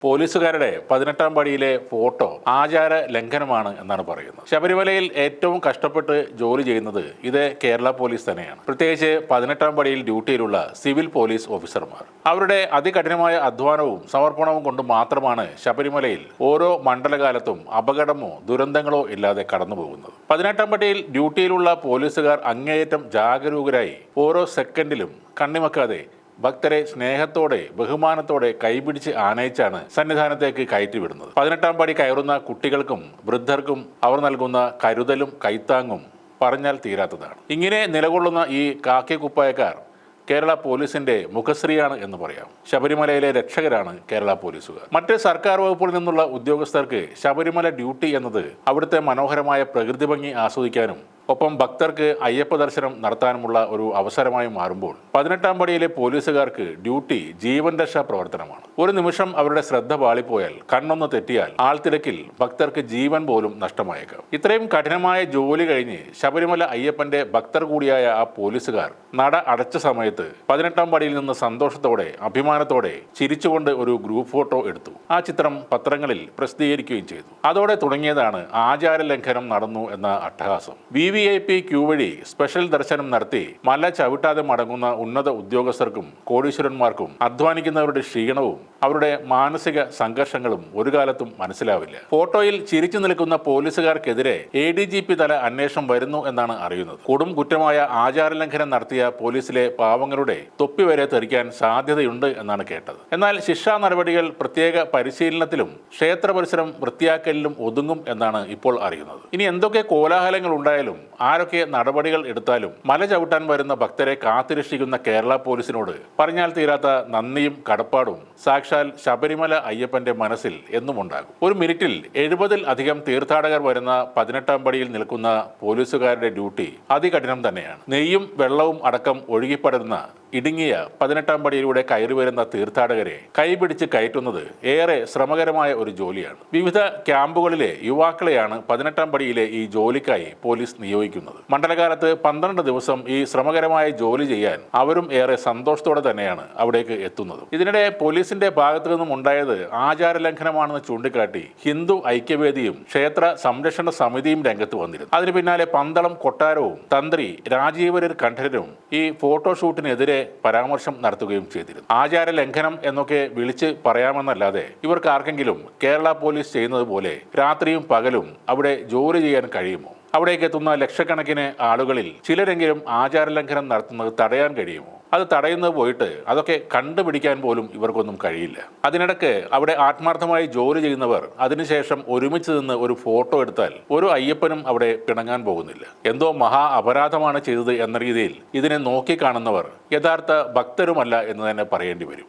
പോലീസുകാരുടെ 18-ാം പടിയിലെ ഫോട്ടോ ആചാര ലംഘനമാണ് എന്നാണ് പറയുന്നത്. ശബരിമലയിൽ ഏറ്റവും കഷ്ടപ്പെട്ട് ജോലി ചെയ്യുന്നത് ഇത് കേരള പോലീസ് തന്നെയാണ്. പ്രത്യേകിച്ച് 18-ാം പടിയിൽ ഡ്യൂട്ടിയിലുള്ള സിവിൽ പോലീസ് ഓഫീസർമാർ. അവരുടെ അതികഠിനമായ അധ്വാനവും സമർപ്പണവും കൊണ്ട് മാത്രമാണ് ശബരിമലയിൽ ഓരോ മണ്ഡലകാലത്തും അപകടമോ ദുരന്തങ്ങളോ ഇല്ലാതെ കടന്നുപോകുന്നത്. 18-ാം പടിയിൽ ഡ്യൂട്ടിയിലുള്ള പോലീസുകാർ അങ്ങേയറ്റം ജാഗരൂകരായി ഓരോ സെക്കൻഡിലും കണ്ണിമക്കാതെ ഭക്തരെ സ്നേഹത്തോടെ ബഹുമാനത്തോടെ കൈപിടിച്ച് ആനയിച്ചാണ് സന്നിധാനത്തേക്ക് കയറ്റിവിടുന്നത്. 18-ാം പടി കയറുന്ന കുട്ടികൾക്കും വൃദ്ധർക്കും അവർ നൽകുന്ന കരുതലും കൈത്താങ്ങും പറഞ്ഞാൽ തീരാത്തതാണ്. ഇങ്ങനെ നിലകൊള്ളുന്ന ഈ കാക്കി കുപ്പായക്കാർ കേരള പോലീസിന്റെ മുഖശ്രീയാണ് എന്ന് പറയാം. ശബരിമലയിലെ രക്ഷകരാണ് കേരള പോലീസുകാർ. മറ്റ് സർക്കാർ വകുപ്പിൽ നിന്നുള്ള ഉദ്യോഗസ്ഥർക്ക് ശബരിമല ഡ്യൂട്ടി എന്നത് അവിടുത്തെ മനോഹരമായ പ്രകൃതി ഭംഗി ആസ്വദിക്കാനും ഒപ്പം ഭക്തർക്ക് അയ്യപ്പ ദർശനം നടത്താനുമുള്ള ഒരു അവസരമായി മാറുമ്പോൾ 18-ാം പടിയിലെ പോലീസുകാർക്ക് ഡ്യൂട്ടി ജീവൻ രക്ഷാ പ്രവർത്തനമാണ്. ഒരു നിമിഷം അവരുടെ ശ്രദ്ധ പാളിപ്പോയാൽ, കണ്ണൊന്ന് തെറ്റിയാൽ ആൾത്തിരക്കിൽ ഭക്തർക്ക് ജീവൻ പോലും നഷ്ടമായേക്കാം. ഇത്രയും കഠിനമായ ജോലി കഴിഞ്ഞ് ശബരിമല അയ്യപ്പന്റെ ഭക്തർ കൂടിയായ ആ പോലീസുകാർ നട അടച്ച സമയത്ത് 18-ാം പടിയിൽ നിന്ന് സന്തോഷത്തോടെ അഭിമാനത്തോടെ ചിരിച്ചുകൊണ്ട് ഒരു ഗ്രൂപ്പ് ഫോട്ടോ എടുത്തു. ആ ചിത്രം പത്രങ്ങളിൽ പ്രസിദ്ധീകരിക്കുകയും ചെയ്തു. അതോടെ തുടങ്ങിയതാണ് ആചാര ലംഘനം നടന്നു എന്ന അട്ടഹാസം. VIP ക്യൂ വഴി സ്പെഷ്യൽ ദർശനം നടത്തി മല ചവിട്ടാതെ മടങ്ങുന്ന ഉന്നത ഉദ്യോഗസ്ഥർക്കും കോടീശ്വരന്മാർക്കും അധ്വാനിക്കുന്നവരുടെ ക്ഷീണവും അവരുടെ മാനസിക സംഘർഷങ്ങളും ഒരു കാലത്തും മനസ്സിലാവില്ല. ഫോട്ടോയിൽ ചിരിച്ചു നിൽക്കുന്ന പോലീസുകാർക്കെതിരെ ADGP തല അന്വേഷണം വരുന്നു എന്നാണ് അറിയുന്നത്. കൊടും കുറ്റമായ ആചാരലംഘനം നടത്തിയ പോലീസിലെ പാവങ്ങളുടെ തൊപ്പി വരെ തെറിക്കാൻ സാധ്യതയുണ്ട് എന്നാണ് കേട്ടത്. എന്നാൽ ശിക്ഷാ നടപടികൾ പ്രത്യേക പരിശീലനത്തിലും ക്ഷേത്ര പരിസരം വൃത്തിയാക്കലിലും ഒതുങ്ങും എന്നാണ് ഇപ്പോൾ അറിയുന്നത്. ഇനി എന്തൊക്കെ കോലാഹലങ്ങൾ ഉണ്ടായാലും ആരൊക്കെ നടപടികൾ എടുത്താലും മല ചവിട്ടാൻ വരുന്ന ഭക്തരെ കാത്തുരക്ഷിക്കുന്ന കേരള പോലീസിനോട് പറഞ്ഞാൽ തീരാത്ത നന്ദിയും കടപ്പാടും സാക്ഷാൽ ശബരിമല അയ്യപ്പന്റെ മനസ്സിൽ എന്നും ഉണ്ടാകും. ഒരു മിനിറ്റിൽ 70-ൽ അധികം തീർത്ഥാടകർ വരുന്ന 18-ാം പടിയിൽ നിൽക്കുന്ന പോലീസുകാരുടെ ഡ്യൂട്ടി അതികഠിനം തന്നെയാണ്. നെയ്യും വെള്ളവും അടക്കം ഒഴുകിപ്പടരുന്ന ഇടുങ്ങിയ 18-ാം പടിയിലൂടെ കയറി വരുന്ന തീർത്ഥാടകരെ കൈപിടിച്ച് കയറ്റുന്നത് ഏറെ ശ്രമകരമായ ഒരു ജോലിയാണ്. വിവിധ ക്യാമ്പുകളിലെ യുവാക്കളെയാണ് 18-ാം പടിയിലെ ഈ ജോലിക്കായി പോലീസ് നിയോഗിക്കുന്നത്. മണ്ഡലകാലത്ത് 12 ദിവസം ഈ ശ്രമകരമായ ജോലി ചെയ്യാൻ അവരും ഏറെ സന്തോഷത്തോടെ തന്നെയാണ് അവിടേക്ക് എത്തുന്നത്. ഇതിനിടെ പോലീസിന്റെ ഭാഗത്തു നിന്നും ഉണ്ടായത് ആചാര ലംഘനമാണെന്ന് ചൂണ്ടിക്കാട്ടി ഹിന്ദു ഐക്യവേദിയും ക്ഷേത്ര സംരക്ഷണ സമിതിയും രംഗത്ത് വന്നിരുന്നു. അതിന് പിന്നാലെ പന്തളം കൊട്ടാരവും തന്ത്രി രാജീവരർ കണ്ഠരരും ഈ ഫോട്ടോഷൂട്ടിനെതിരെ പരാമർശം നടത്തുകയും ചെയ്തിരുന്നു. ആചാര ലംഘനം എന്നൊക്കെ വിളിച്ച് പറയാമെന്നല്ലാതെ ഇവർക്ക് ആർക്കെങ്കിലും കേരള പോലീസ് ചെയ്യുന്നത് പോലെ രാത്രിയും പകലും അവിടെ ജോലി ചെയ്യാൻ കഴിയുമോ? അവിടേക്ക് എത്തുന്ന ലക്ഷക്കണക്കിന് ആളുകളിൽ ചിലരെങ്കിലും ആചാരലംഘനം നടത്തുന്നത് തടയാൻ കഴിയുമോ? അത് തടയുന്നത് പോയിട്ട് അതൊക്കെ കണ്ടുപിടിക്കാൻ പോലും ഇവർക്കൊന്നും കഴിയില്ല. അതിനിടയ്ക്ക് അവിടെ ആത്മാർത്ഥമായി ജോലി ചെയ്യുന്നവർ അതിനുശേഷം ഒരുമിച്ച് നിന്ന് ഒരു ഫോട്ടോ എടുത്താൽ ഒരു അയ്യപ്പനും അവിടെ പിണങ്ങാൻ പോകുന്നില്ല. എന്തോ മഹാ അപരാധമാണ് ചെയ്തത് എന്ന രീതിയിൽ ഇതിനെ നോക്കിക്കാണുന്നവർ യഥാർത്ഥ ഭക്തരുമല്ല എന്ന് തന്നെ പറയേണ്ടി വരും.